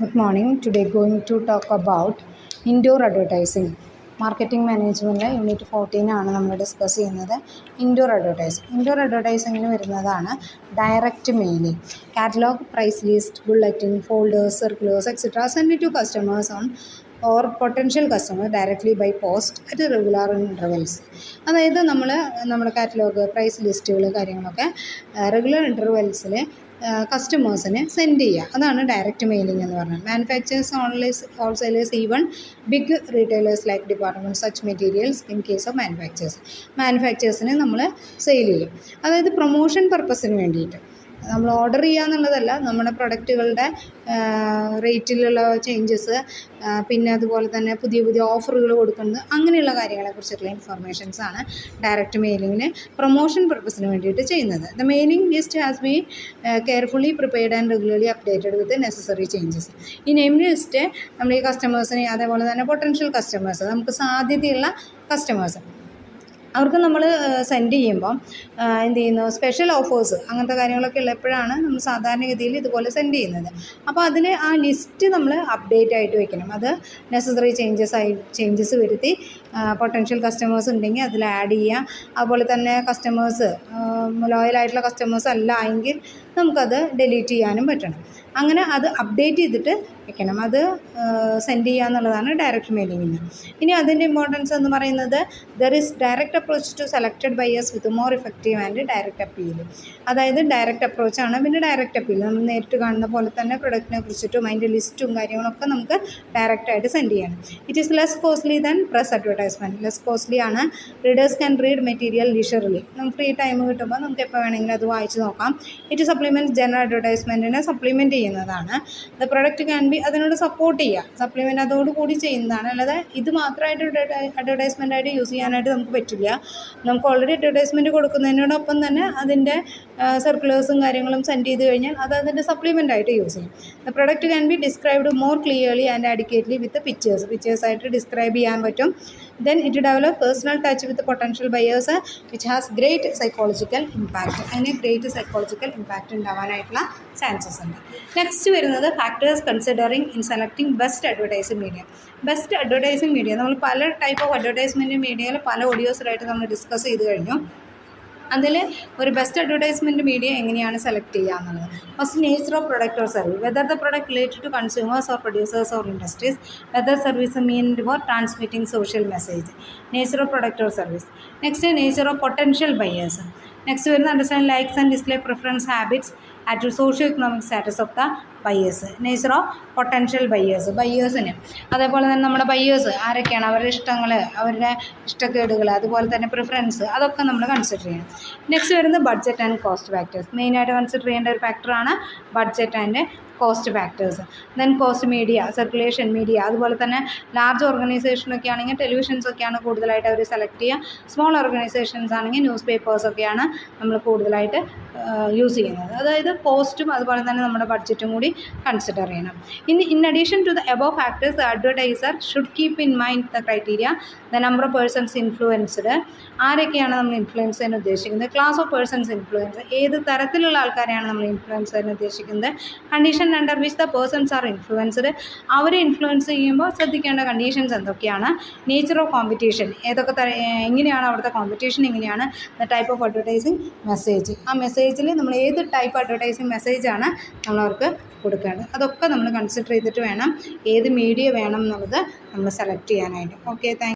Good morning. Today going to talk about indoor advertising. Marketing മാനേജ്മെൻറ്റിലെ unit 14 ആണ് നമ്മൾ discuss ചെയ്യുന്നത്. ഇൻഡോർ അഡ്വർടൈസിങ്ങിന് വരുന്നതാണ് direct mailing. Catalogue, price list, bulletin, folders, circulars etcetera send to customers on or potential customer directly by post at regular intervals. അതായത് നമ്മുടെ catalogue, price ലിസ്റ്റുകൾ കാര്യങ്ങളൊക്കെ റെഗുലർ ഇൻ്റർവെൽസിൽ കസ്റ്റമേഴ്സിന് സെൻഡ് ചെയ്യുക. അതാണ് ഡയറക്റ്റ് മെയിലിംഗ് എന്ന് പറഞ്ഞാൽ. Manufacturers, wholesalers, even big retailers like department such materials in case of മാനുഫാക്ചേഴ്സിന് നമ്മൾ സെയിൽ ചെയ്യും. അതായത് പ്രൊമോഷൻ പർപ്പസിന് വേണ്ടിയിട്ട് നമ്മൾ ഓർഡർ ചെയ്യുക എന്നുള്ളതല്ല, നമ്മുടെ പ്രൊഡക്റ്റുകളുടെ റേറ്റിലുള്ള ചേഞ്ചസ്, പിന്നെ അതുപോലെ തന്നെ പുതിയ പുതിയ ഓഫറുകൾ കൊടുക്കുന്നത്, അങ്ങനെയുള്ള കാര്യങ്ങളെക്കുറിച്ചിട്ടുള്ള ഇൻഫർമേഷൻസാണ് ഡയറക്റ്റ് മെയിലിങ്ങിന് പ്രൊമോഷൻ പർപ്പസിന് വേണ്ടിയിട്ട് ചെയ്യുന്നത്. The mailing list has been carefully prepared and regularly updated with necessary changes. ഈ നെയിം ലിസ്റ്റ് നമ്മൾ ഈ കസ്റ്റമേഴ്സിനെ, അതേപോലെ തന്നെ പൊട്ടൻഷ്യൽ കസ്റ്റമേഴ്സ്, നമുക്ക് സാധ്യതയുള്ള കസ്റ്റമേഴ്സ്, അവർക്ക് നമ്മൾ സെൻഡ് ചെയ്യുമ്പം എന്ത് ചെയ്യുന്നു, സ്പെഷ്യൽ ഓഫേഴ്സ് അങ്ങനത്തെ കാര്യങ്ങളൊക്കെ ഉള്ളപ്പോഴാണ് നമ്മൾ സാധാരണഗതിയിൽ ഇതുപോലെ സെൻഡ് ചെയ്യുന്നത്. അപ്പോൾ അതിൽ ആ ലിസ്റ്റ് നമ്മൾ അപ്ഡേറ്റ് ആയിട്ട് വെക്കണം. അത് നെസസറി ചേഞ്ചസ് വരുത്തി പൊട്ടൻഷ്യൽ കസ്റ്റമേഴ്സ് ഉണ്ടെങ്കിൽ അതിൽ ആഡ് ചെയ്യുക. അതുപോലെ തന്നെ കസ്റ്റമേഴ്സ് ലോയലായിട്ടുള്ള കസ്റ്റമേഴ്സ് അല്ല എങ്കിൽ നമുക്കത് ഡിലീറ്റ് ചെയ്യാനും പറ്റണം. അങ്ങനെ അത് അപ്ഡേറ്റ് ചെയ്തിട്ട് വെക്കണം. അത് സെൻഡ് ചെയ്യുക എന്നുള്ളതാണ് ഡയറക്റ്റ് മെയിലിങ്ങിന്. ഇനി അതിൻ്റെ ഇമ്പോർട്ടൻസ് എന്ന് പറയുന്നത്, there is direct approach to selected buyers with more effective and direct appeal. അതായത് ഡയറക്റ്റ് അപ്രോച്ചാണ്, പിന്നെ ഡയറക്റ്റ് അപ്പീൽ. നമ്മൾ നേരിട്ട് കാണുന്ന പോലെ തന്നെ പ്രൊഡക്റ്റിനെ കുറിച്ചിട്ടും അതിൻ്റെ ലിസ്റ്റും കാര്യങ്ങളൊക്കെ നമുക്ക് ഡയറക്റ്റായിട്ട് സെൻഡ് ചെയ്യണം. It is less costly than press advertisement. Less costly ആണ്. Readers can read material leisurely. നമുക്ക് ഫ്രീ ടൈം കിട്ടുമ്പോൾ നമുക്ക് എപ്പോൾ വേണമെങ്കിലും അത് വായിച്ച് നോക്കാം. ഇറ്റ് സപ്ലിമെൻറ്റ് ജനറൽ അഡ്വർടൈസ്മെൻറ്റിനെ സപ്ലിമെൻറ്റ് ചെയ്യുന്നതാണ്. ദ പ്രൊഡക്റ്റ് ക്യാൻ ബി, അതിനോട് സപ്പോർട്ട് ചെയ്യുക, സപ്ലിമെൻറ്റ് അതോടുകൂടി ചെയ്യുന്നതാണ്. അല്ലാതെ ഇത് മാത്രമായിട്ട് അഡ്വർടൈസ്മെൻറ്റായിട്ട് യൂസ് ചെയ്യാനായിട്ട് നമുക്ക് പറ്റില്ല. നമുക്ക് ഓൾറെഡി അഡ്വർടൈസ്മെൻറ്റ് കൊടുക്കുന്നതിനോടൊപ്പം തന്നെ അതിൻ്റെ സർക്കുലേഴ്സും കാര്യങ്ങളും സെൻഡ് ചെയ്ത് കഴിഞ്ഞാൽ അത് അതിൻ്റെ സപ്ലിമെൻ്റ് ആയിട്ട് യൂസ് ചെയ്യും. The product can be described more clearly and adequately with പിക്ചേഴ്സായിട്ട് ഡിസ്ക്രൈബ് ചെയ്യാൻ പറ്റും. Then it develop personal touch with potential buyers which has great psychological impact. അതിന് ഗ്രേറ്റ് സൈക്കോളജിക്കൽ ഇമ്പാക്റ്റ് ഉണ്ടാവാനായിട്ടുള്ള ചാൻസസ് ഉണ്ട്. നെക്സ്റ്റ് വരുന്നത് factors considering in selecting best advertising media. Best advertising media, നമ്മൾ പല type of advertisement മീഡിയയിൽ പല ഓഡിയോസിലായിട്ട് നമ്മൾ discuss ചെയ്ത് കഴിഞ്ഞു. അതിൽ ഒരു ബെസ്റ്റ് അഡ്വർടൈസ്മെൻറ്റ് മീഡിയ എങ്ങനെയാണ് സെലക്ട് ചെയ്യുക എന്നുള്ളത്. First, nature of product or service, whether the product related to consumers or producers or industries, whether service meant for transmitting social message. Nature of product or service. Next, nature of potential buyers. Next വരുന്ന understand likes and display preference habits at socio economic status of the buyers. Nature of potential ബയേഴ്സിന്. അതേപോലെ തന്നെ നമ്മുടെ buyers ആരൊക്കെയാണ്, അവരുടെ ഇഷ്ടങ്ങൾ, അവരുടെ ഇഷ്ടക്കേടുകൾ, അതുപോലെ തന്നെ പ്രിഫറൻസ്, അതൊക്കെ നമ്മൾ കൺസിഡർ ചെയ്യണം. നെക്സ്റ്റ് വരുന്നത് ബഡ്ജറ്റ് ആൻഡ് കോസ്റ്റ് ഫാക്ടേഴ്സ്. മെയിനായിട്ട് കൺസിഡർ ചെയ്യേണ്ട ഒരു ഫാക്ടറാണ് budget and cost factors. Then cost media, circulation media, അതുപോലെ തന്നെ ലാർജ് ഓർഗനൈസേഷനൊക്കെ ആണെങ്കിൽ ടെലിവിഷൻസൊക്കെയാണ് കൂടുതലായിട്ട് അവർ സെലക്ട് ചെയ്യുക. സ്മോൾ ഓർഗനൈസേഷൻസ് ആണെങ്കിൽ ന്യൂസ് പേപ്പേഴ്സൊക്കെയാണ് നമ്മൾ കൂടുതലായിട്ട് യൂസ് ചെയ്യുന്നത്. അതായത് കോസ്റ്റും അതുപോലെ തന്നെ നമ്മുടെ ബഡ്ജറ്റും കൂടി കൺസിഡർ ചെയ്യണം. In addition to the above factors, the advertiser should keep in mind the criteria, the number of persons influenced. ആരൊക്കെയാണ് നമ്മൾ ഇൻഫ്ലുവൻസ് ചെയ്യാൻ ഉദ്ദേശിക്കുന്നത്, ക്ലാസ് ഓഫ് പേഴ്സൺസ് ഇൻഫ്ലുവൻസ്, ഏത് തരത്തിലുള്ള ആൾക്കാരെയാണ് നമ്മൾ ഇൻഫ്ലുവൻസ് ചെയ്യാൻ ഉദ്ദേശിക്കുന്നത്, condition under which the persons are influenced, അവരെ ഇൻഫ്ലുവൻസ് ചെയ്യുമ്പോൾ ശ്രദ്ധിക്കേണ്ട കണ്ടീഷൻസ് എന്തൊക്കെയാണ്, നേച്ചർ ഓഫ് കോമ്പറ്റീഷൻ, എങ്ങനെയാണ് അവിടുത്തെ കോമ്പറ്റീഷൻ, എങ്ങനെയാണ് the type of advertising message, ആ മെസ്സേജിൽ നമ്മൾ ഏത് ടൈപ്പ് അഡ്വർടൈസിങ് മെസ്സേജാണ് നമ്മളവർക്ക് കൊടുക്കേണ്ടത്, അതൊക്കെ നമ്മൾ കൺസിഡർ ചെയ്തിട്ട് വേണം ഏത് മീഡിയ വേണം എന്നുള്ളത് നമ്മൾ സെലക്ട് ചെയ്യാനായിട്ട്. Okay, thank